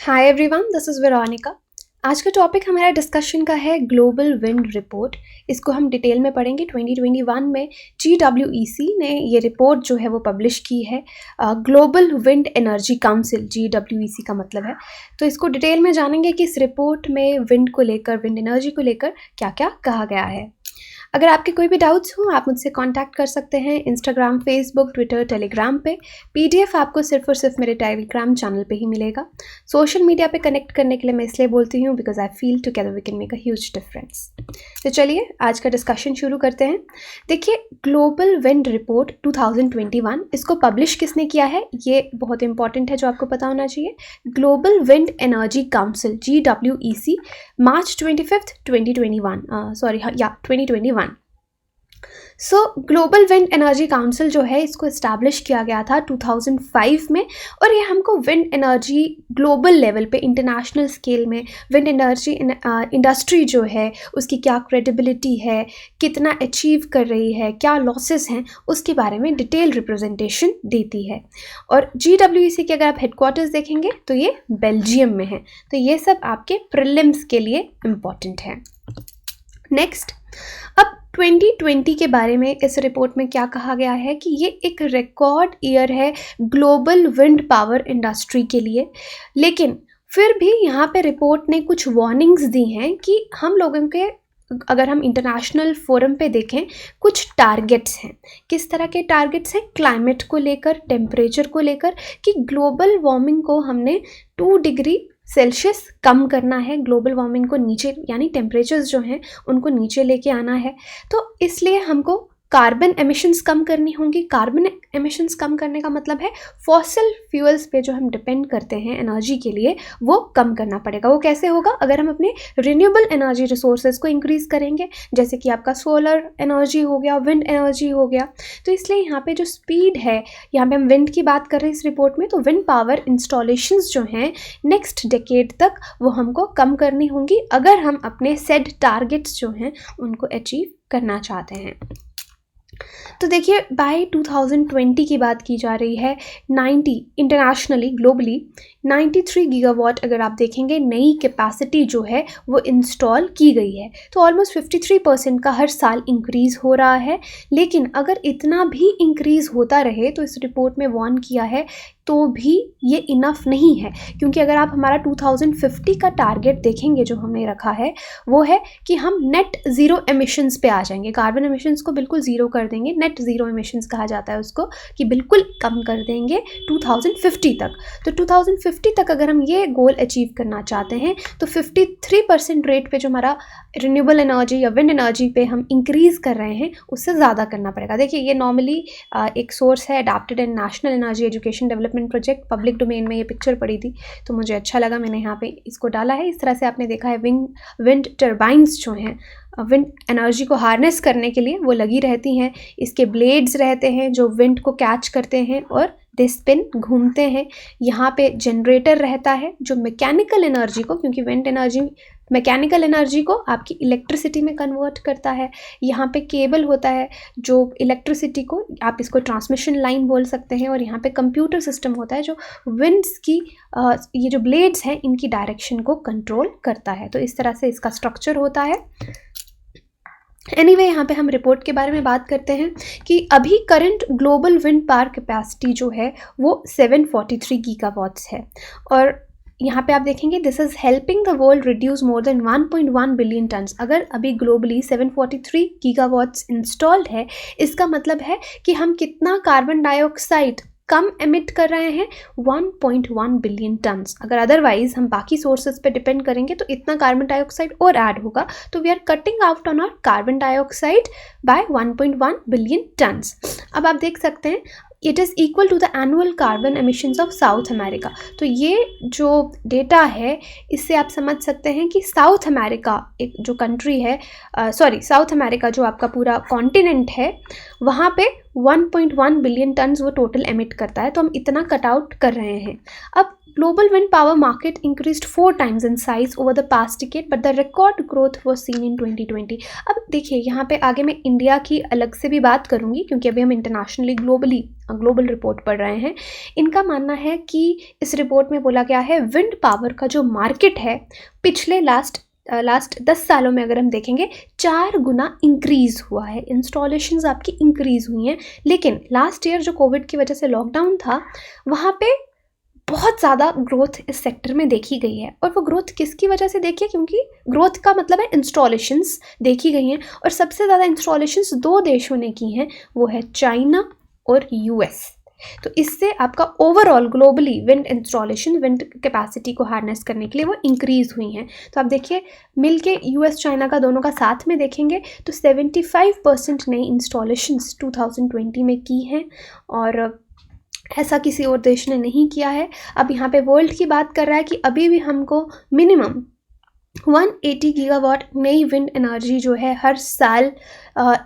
Hi everyone, this is Veronica. आज का topic हमारा डिस्कशन का है ग्लोबल विंड रिपोर्ट। इसको हम डिटेल में पढ़ेंगे। 2021 में GWEC ने ये रिपोर्ट जो है वो पब्लिश की है। Global wind energy council, GWEC का मतलब है। तो इसको डिटेल में जानेंगे कि इस रिपोर्ट में विंड को लेकर, विंड एनर्जी को लेकर क्या क्या कहा गया है। अगर आपके कोई भी डाउट्स हो आप मुझसे कांटेक्ट कर सकते हैं इंस्टाग्राम, फेसबुक, ट्विटर, टेलीग्राम पे। PDF आपको सिर्फ और सिर्फ मेरे टेलीग्राम चैनल पे ही मिलेगा। सोशल मीडिया पे कनेक्ट करने के लिए मैं इसलिए बोलती हूँ because I feel together we can make a huge difference. तो चलिए आज का डिस्कशन शुरू करते हैं। देखिए, ग्लोबल विंड रिपोर्ट 2021 इसको पब्लिश किसने किया है, ये बहुत इंपॉर्टेंट है जो आपको पता होना चाहिए। Global wind energy council GWEC, मार्च 25, 2021, 2021। सो ग्लोबल विंड एनर्जी काउंसिल जो है इसको इस्टेब्लिश किया गया था 2005 में, और ये हमको विंड एनर्जी ग्लोबल लेवल पे, इंटरनेशनल स्केल में विंड एनर्जी इंडस्ट्री जो है उसकी क्या क्रेडिबिलिटी है, कितना अचीव कर रही है, क्या लॉसेस हैं, उसके बारे में डिटेल रिप्रेजेंटेशन देती है। और GWEC के अगर आप हेडक्वार्टर्स देखेंगे तो ये बेल्जियम में है। तो ये सब आपके प्रीलिम्स के लिए इम्पॉर्टेंट है। नेक्स्ट, अब 2020 के बारे में इस रिपोर्ट में क्या कहा गया है कि ये एक रिकॉर्ड ईयर है ग्लोबल विंड पावर इंडस्ट्री के लिए। लेकिन फिर भी यहाँ पे रिपोर्ट ने कुछ वार्निंग्स दी हैं कि हम लोगों के, अगर हम इंटरनेशनल फोरम पे देखें, कुछ टारगेट्स हैं। किस तरह के टारगेट्स हैं? क्लाइमेट को लेकर, टेम्परेचर को लेकर, कि ग्लोबल वार्मिंग को हमने 2 डिग्री सेल्सियस कम करना है, ग्लोबल वार्मिंग को नीचे, यानी टेम्परेचर्स जो हैं उनको नीचे लेके आना है। तो इसलिए हमको कार्बन एमिशंस कम करनी होंगी। कार्बन एमिशंस कम करने का मतलब है फॉसिल फ्यूल्स पे जो हम डिपेंड करते हैं एनर्जी के लिए, वो कम करना पड़ेगा। वो कैसे होगा? अगर हम अपने रिन्यूएबल एनर्जी रिसोर्सेज को इंक्रीज़ करेंगे, जैसे कि आपका सोलर एनर्जी हो गया, विंड एनर्जी हो गया। तो इसलिए यहाँ पे जो स्पीड है, यहाँ पे हम विंड की बात कर रहे हैं इस रिपोर्ट में, तो विंड पावर इंस्टॉलेशंस जो हैं नेक्स्ट डेकेड तक वो हमको कम करनी होंगी, अगर हम अपने सेट टारगेट्स जो हैं उनको अचीव करना चाहते हैं। तो देखिए, बाय 2020 की बात की जा रही है। 90 इंटरनेशनली, ग्लोबली 93 गीगावाट अगर आप देखेंगे नई कैपेसिटी जो है वो इंस्टॉल की गई है। तो ऑलमोस्ट 53% का हर साल इंक्रीज़ हो रहा है। लेकिन अगर इतना भी इंक्रीज़ होता रहे तो इस रिपोर्ट में वार्न किया है तो भी ये इनफ नहीं है, क्योंकि अगर आप हमारा 2050 का टारगेट देखेंगे जो हमने रखा है, वो है कि हम नेट ज़ीरो एमिशंस पे आ जाएंगे। कार्बन एमिशंस को बिल्कुल ज़ीरो कर देंगे, नेट ज़ीरो एमिशंस कहा जाता है उसको, कि बिल्कुल कम कर देंगे 2050 तक। तो 2050 तक अगर हम ये गोल अचीव करना चाहते हैं तो 53% रेट पे जो हमारा रिन्यूएबल एनर्जी या विंड एनर्जी पे हम इंक्रीज़ कर रहे हैं उससे ज़्यादा करना पड़ेगा। देखिए, ये नॉर्मली एक सोर्स है, adapted and national energy education development project, public domain में ये पिक्चर पड़ी थी तो मुझे अच्छा लगा, मैंने यहाँ पे इसको डाला है। इस तरह से आपने देखा है विंड टर्बाइंस जो हैं विंड एनर्जी को हार्नेस करने के लिए वो लगी रहती हैं। इसके ब्लेड्स रहते हैं जो विंड को कैच करते हैं और दे स्पिन, घूमते हैं। यहाँ पे जनरेटर रहता है जो मैकेनिकल एनर्जी को, क्योंकि विंड एनर्जी मैकेनिकल एनर्जी को आपकी इलेक्ट्रिसिटी में कन्वर्ट करता है। यहाँ पे केबल होता है जो इलेक्ट्रिसिटी को, आप इसको ट्रांसमिशन लाइन बोल सकते हैं। और यहाँ पे कंप्यूटर सिस्टम होता है जो विंड्स की ये जो ब्लेड्स हैं इनकी डायरेक्शन को कंट्रोल करता है। तो इस तरह से इसका स्ट्रक्चर होता है। एनीवे, यहाँ पे हम रिपोर्ट के बारे में बात करते हैं कि अभी current global wind power capacity जो है वो 743 गीगावाट्स है। और यहाँ पे आप देखेंगे this is helping the world reduce more than 1.1 billion turns. अगर अभी ग्लोबली 743 गीगावाट्स इंस्टॉल्ड है, इसका मतलब है कि हम कितना कार्बन डाइऑक्साइड कम एमिट कर रहे हैं, 1.1 बिलियन टन्स। अगर अदरवाइज हम बाकी सोर्सेज पे डिपेंड करेंगे तो इतना कार्बन डाइऑक्साइड और ऐड होगा। तो we are cutting out on our carbon dioxide by 1.1 billion tons. अब आप देख सकते हैं it is equal to the annual carbon emissions of South America. तो ये जो डेटा है इससे आप समझ सकते हैं कि साउथ अमेरिका एक जो कंट्री है, साउथ अमेरिका जो आपका पूरा कॉन्टिनेंट है, वहाँ पे 1.1 बिलियन टन्स वो टोटल एमिट करता है, तो हम इतना कट आउट कर रहे हैं। अब global wind power market increased 4 times in size over the past decade, but the record growth was seen in 2020। अब देखिए यहाँ पे आगे मैं इंडिया की अलग से भी बात करूँगी, क्योंकि अभी हम इंटरनेशनली ग्लोबल रिपोर्ट पढ़ रहे हैं। इनका मानना है कि इस रिपोर्ट में बोला गया है विंड पावर का जो मार्केट है पिछले लास्ट 10 सालों में अगर हम देखेंगे 4 गुना इंक्रीज़ हुआ है, इंस्टॉलेशंस आपकी इंक्रीज़ हुई हैं। लेकिन लास्ट ईयर जो कोविड की वजह से लॉकडाउन था, वहाँ पे बहुत ज़्यादा ग्रोथ इस सेक्टर में देखी गई है। और वो ग्रोथ किसकी वजह से देखी है, क्योंकि ग्रोथ का मतलब है इंस्टॉलेशंस देखी गई हैं, और सबसे ज़्यादा इंस्टॉलेशंस 2 देशों ने की हैं, वो है चाइना और यूएस। तो इससे आपका overall globally wind installation, wind capacity को हार्नेस करने के लिए वो इंक्रीज़ हुई हैं। तो आप देखिए मिल के यूएस चाइना का दोनों का साथ में देखेंगे तो 75% नई इंस्टॉलेशंस 2020 में की हैं, और ऐसा किसी और देश ने नहीं किया है। अब यहाँ पे वर्ल्ड की बात कर रहा है कि अभी भी हमको मिनिमम 180 गीगावाट नई विंड एनर्जी जो है हर साल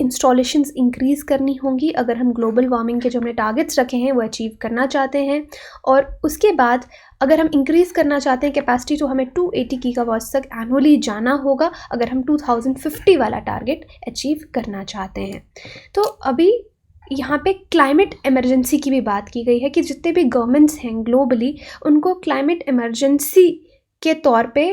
इंस्टॉलेशंस इंक्रीज़ करनी होंगी, अगर हम ग्लोबल वार्मिंग के जो हमने टारगेट्स रखे हैं वो अचीव करना चाहते हैं। और उसके बाद अगर हम इंक्रीज़ करना चाहते हैं कैपेसिटी, तो हमें 280 गीगावाट्स तक एनुअली जाना होगा, अगर हम 2050 वाला टारगेट अचीव करना चाहते हैं। तो अभी यहाँ पे क्लाइमेट इमरजेंसी की भी बात की गई है कि जितने भी गवर्नमेंट्स हैं ग्लोबली, उनको क्लाइमेट इमरजेंसी के तौर पे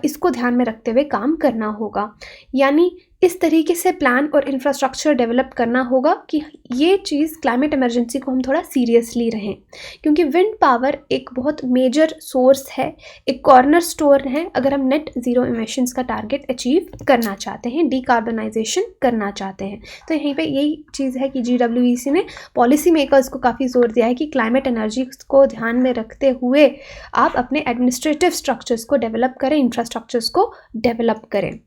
इसको ध्यान में रखते हुए काम करना होगा। यानी इस तरीके से प्लान और इंफ्रास्ट्रक्चर डेवलप करना होगा कि ये चीज़ क्लाइमेट इमरजेंसी को हम थोड़ा सीरियसली रहें, क्योंकि विंड पावर एक बहुत मेजर सोर्स है, एक कॉर्नर स्टोन है अगर हम नेट ज़ीरो इमिशंस का टारगेट अचीव करना चाहते हैं, डीकार्बनाइजेशन करना चाहते हैं। तो यहीं पे यही चीज़ है कि GWEC ने पॉलिसी मेकर्स को काफ़ी ज़ोर दिया है कि क्लाइमेट एनर्जी को ध्यान में रखते हुए आप अपने एडमिनिस्ट्रेटिव स्ट्रक्चर्स को डेवलप करें, इंफ्रास्ट्रक्चर्स को डेवलप करें।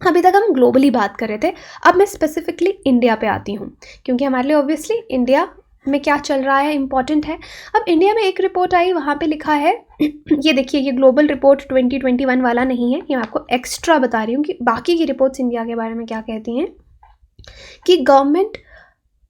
अभी तक हम ग्लोबली बात कर रहे थे, अब मैं स्पेसिफिकली इंडिया पे आती हूँ, क्योंकि हमारे लिए ऑब्वियसली इंडिया में क्या चल रहा है इम्पॉर्टेंट है। अब इंडिया में एक रिपोर्ट आई, वहाँ पे लिखा है ये देखिए, ये ग्लोबल रिपोर्ट 2021 वाला नहीं है, ये मैं आपको एक्स्ट्रा बता रही हूँ कि बाकी की रिपोर्ट्स इंडिया के बारे में क्या कहती हैं, कि गवर्नमेंट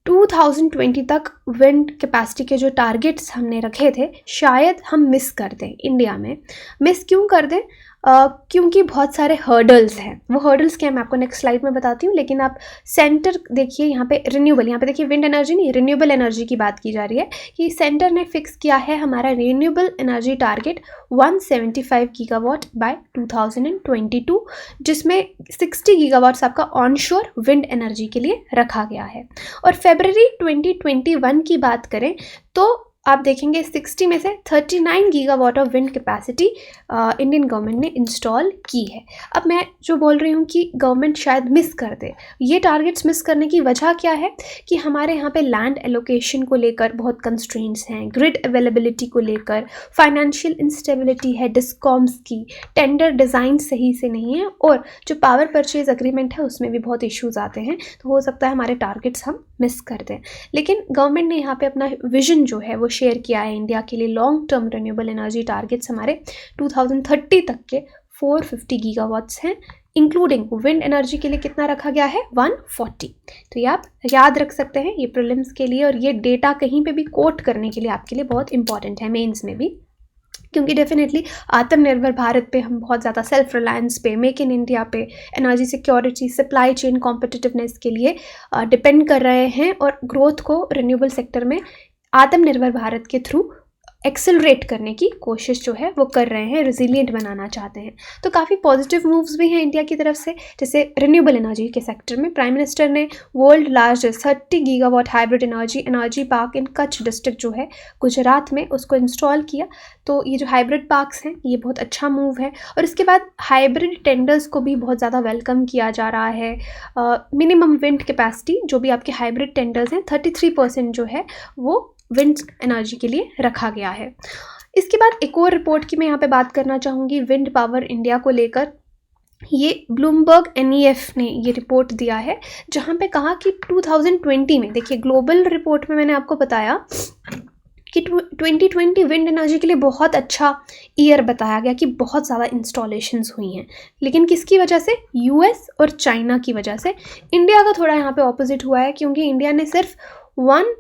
2020 तक विंड कैपेसिटी के जो टारगेट्स हमने रखे थे शायद हम मिस कर दें। इंडिया में मिस क्यों कर दें, क्योंकि बहुत सारे हर्डल्स हैं। वो हर्डल्स क्या, मैं आपको नेक्स्ट स्लाइड में बताती हूँ। लेकिन आप सेंटर देखिए, यहाँ पे रिन्यूएबल, यहाँ पे देखिए विंड एनर्जी नहीं, रिन्यूएबल एनर्जी की बात की जा रही है कि सेंटर ने फिक्स किया है हमारा renewable energy target 175 gigawatt by 2022, जिसमें 60 गीगावाट्स आपका ऑनशोर विंड एनर्जी के लिए रखा गया है। और फरवरी 2021 की बात करें तो आप देखेंगे 60 में से 39 gigawatt of wind capacity Indian government ने इंस्टॉल की है। अब मैं जो बोल रही हूँ कि गवर्नमेंट शायद मिस कर दे, ये टारगेट्स मिस करने की वजह क्या है कि हमारे यहाँ पे लैंड एलोकेशन को लेकर बहुत कंस्ट्रेंट्स हैं, ग्रिड अवेलेबिलिटी को लेकर, फाइनेंशियल इंस्टेबिलिटी है डिस्कॉम्स की, टेंडर डिज़ाइन सही से नहीं है, और जो पावर परचेज अग्रीमेंट है उसमें भी बहुत इश्यूज़ आते हैं। तो हो सकता है हमारे टारगेट्स हम मिस कर दें। लेकिन गवर्नमेंट ने यहाँ पे अपना विजन जो है वो शेयर किया है इंडिया के लिए। Long term renewable energy targets हमारे 2030 तक के 450 गीगावाट्स हैं, इंक्लूडिंग विंड एनर्जी के लिए कितना रखा गया है, 140। तो ये आप याद रख सकते हैं, ये प्रीलिम्स के लिए, और ये डेटा कहीं पे भी कोट करने के लिए आपके लिए बहुत इंपॉर्टेंट है, मेंस में भी, क्योंकि डेफिनेटली आत्मनिर्भर भारत पे हम बहुत ज़्यादा सेल्फ रिलायंस पे, मेक इन इंडिया पे, energy security, supply chain competitiveness के लिए डिपेंड कर रहे हैं, और ग्रोथ को रिन्यूएबल सेक्टर में आत्मनिर्भर भारत के थ्रू एक्सेलरेट करने की कोशिश जो है वो कर रहे हैं, रिजिलियंट बनाना चाहते हैं। तो काफ़ी पॉजिटिव मूव्स भी हैं इंडिया की तरफ से। जैसे रिन्यूएबल एनर्जी के सेक्टर में प्राइम मिनिस्टर ने world largest 30 gigawatt hybrid energy park इन कच्छ डिस्ट्रिक्ट जो है गुजरात में, उसको इंस्टॉल किया। तो ये जो हाइब्रिड पार्क्स हैं ये बहुत अच्छा मूव है। और इसके बाद हाइब्रिड टेंडर्स को भी बहुत ज़्यादा वेलकम किया जा रहा है। मिनिमम विंड कैपेसिटी जो भी आपके हाइब्रिड टेंडर्स हैं 33% जो है वो विंड एनर्जी के लिए रखा गया है। इसके बाद एक और रिपोर्ट की मैं यहाँ पे बात करना चाहूँगी विंड पावर इंडिया को लेकर। ये ब्लूमबर्ग NEF ने ये रिपोर्ट दिया है, जहाँ पे कहा कि 2020 में, देखिए ग्लोबल रिपोर्ट में मैंने आपको बताया कि 2020 विंड एनर्जी के लिए बहुत अच्छा ईयर बताया गया, कि बहुत ज़्यादा इंस्टॉलेशंस हुई हैं। लेकिन किसकी वजह से, US और चाइना की वजह से। इंडिया का थोड़ा यहाँ पे ऑपोजिट हुआ है, क्योंकि इंडिया ने सिर्फ 1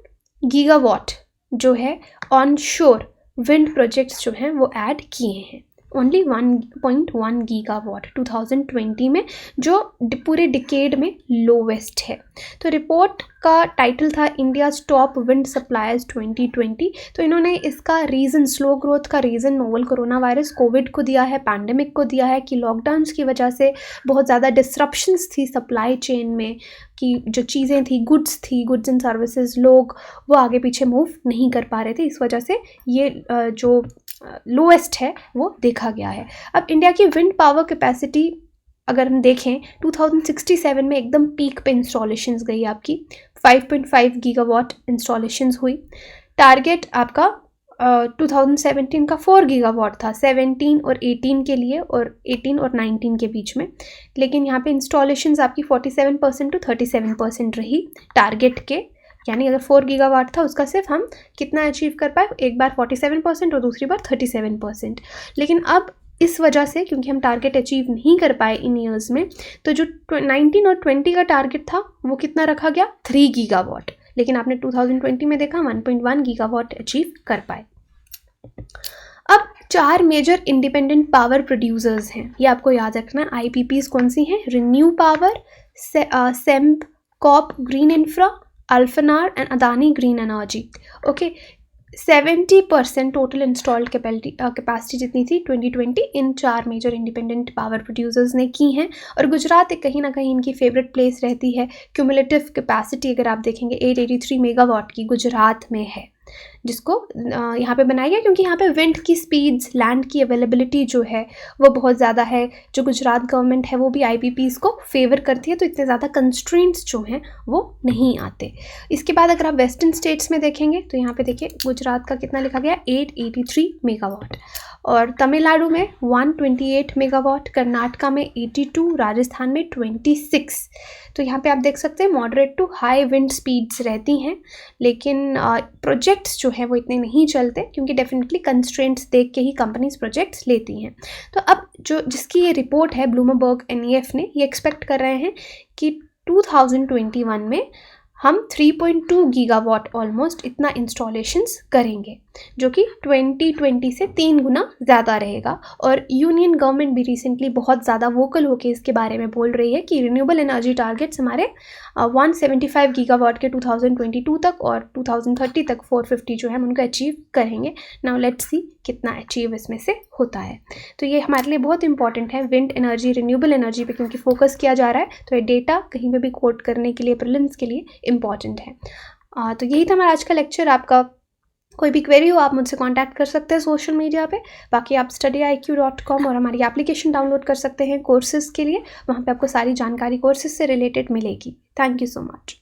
गीगावाट जो है ऑन शोर विंड प्रोजेक्ट्स जो हैं वो ऐड किए हैं। ओनली 1.1 गीगावाट 2020 में, जो पूरे डिकेड में लोवेस्ट है। तो रिपोर्ट का टाइटल था इंडियाज़ टॉप विंड सप्लायर्स 2020। तो इन्होंने इसका रीज़न, स्लो ग्रोथ का reason novel corona virus Covid को दिया है, पैंडेमिक को दिया है कि लॉकडाउन्स की वजह से बहुत ज़्यादा डिस्रप्शंस थी सप्लाई चेन में, कि जो चीज़ें थी, गुड्स एंड सर्विसेज, लोग वो आगे पीछे मूव नहीं कर पा रहे थे। इस वजह से ये जो लोएस्ट है वो देखा गया है। अब इंडिया की विंड पावर कैपेसिटी अगर हम देखें 2067 में एकदम पीक पे इंस्टॉलेशंस गई आपकी, 5.5 गीगावाट इंस्टॉलेशंस हुई। टारगेट आपका 2017 का 4 गीगावाट था 17 और 18 के लिए, और 18 और 19 के बीच में। लेकिन यहाँ पे इंस्टॉलेशंस आपकी 47% to 37% रही टारगेट के। यानी अगर 4 गीगावाट था उसका सिर्फ हम कितना अचीव कर पाए, एक बार 47% और दूसरी बार 37%। लेकिन अब इस वजह से, क्योंकि हम टारगेट अचीव नहीं कर पाए इन ईयर्स में, तो जो 19 और 20 का टारगेट था वो कितना रखा गया, 3 गीगावाट। लेकिन आपने 2020 में देखा 1.1 गीगावाट अचीव कर पाए। अब 4 मेजर इंडिपेंडेंट पावर प्रोड्यूसर्स हैं, ये आपको याद रखना। IPPs कौन सी हैं, renew power, sembcorp green infra, alfanar and Adani green energy. Okay, 70% total installed capacity जितनी थी 2020 in 4 major independent power producers ने की हैं। और गुजरात एक कहीं ना कहीं इनकी फेवरेट प्लेस रहती है। क्यूमुलेटिव कैपेसिटी अगर आप देखेंगे 883 मेगावाट की गुजरात में है, जिसको यहाँ पे बनाया गया क्योंकि यहाँ पे विंड की स्पीड्स, लैंड की अवेलेबिलिटी जो है वो बहुत ज़्यादा है। जो गुजरात गवर्नमेंट है वो भी IPPs को फेवर करती है, तो इतने ज़्यादा कंस्ट्रेंट्स जो हैं वो नहीं आते। इसके बाद अगर आप वेस्टर्न स्टेट्स में देखेंगे तो यहाँ पे देखिए गुजरात का कितना लिखा गया, 883 मेगावाट, और तमिलनाडु में 128 मेगावाट, कर्नाटका में 82, राजस्थान में 26। तो यहाँ पे आप देख सकते हैं moderate to high wind speeds रहती हैं, लेकिन प्रोजेक्ट्स जो है वो इतने नहीं चलते, क्योंकि डेफिनेटली कंस्ट्रेंट्स देख के ही कंपनीज प्रोजेक्ट्स लेती हैं। तो अब जो जिसकी ये रिपोर्ट है ब्लूमबर्ग NEF ने, ये एक्सपेक्ट कर रहे हैं कि 2021 में हम 3.2 गीगावाट ऑलमोस्ट इतना इंस्टॉलेशंस करेंगे, जो कि 2020 से 3 गुना ज़्यादा रहेगा। और यूनियन गवर्नमेंट भी रिसेंटली बहुत ज़्यादा वोकल होकर इसके बारे में बोल रही है कि रिन्यूएबल एनर्जी टारगेट्स हमारे 175 गीगावाट के 2022 तक और 2030 तक 450 जो है हम उनको अचीव करेंगे। नाउ लेट्स सी कितना अचीव इसमें से होता है। तो ये हमारे लिए बहुत इंपॉर्टेंट है, विंड एनर्जी, रिन्यूएबल एनर्जी पे क्योंकि फोकस किया जा रहा है, तो ये डेटा कहीं पे भी कोट करने के लिए, प्रीलिम्स के लिए इम्पॉर्टेंट है। तो यही था हमारा आज का लेक्चर। आपका कोई भी क्वेरी हो आप मुझसे कांटेक्ट कर सकते हैं सोशल मीडिया पे। बाकी आप studiiq.com और हमारी एप्लीकेशन डाउनलोड कर सकते हैं कोर्सेज़ के लिए, वहाँ पे आपको सारी जानकारी कोर्सेज़ से रिलेटेड मिलेगी। Thank you so much.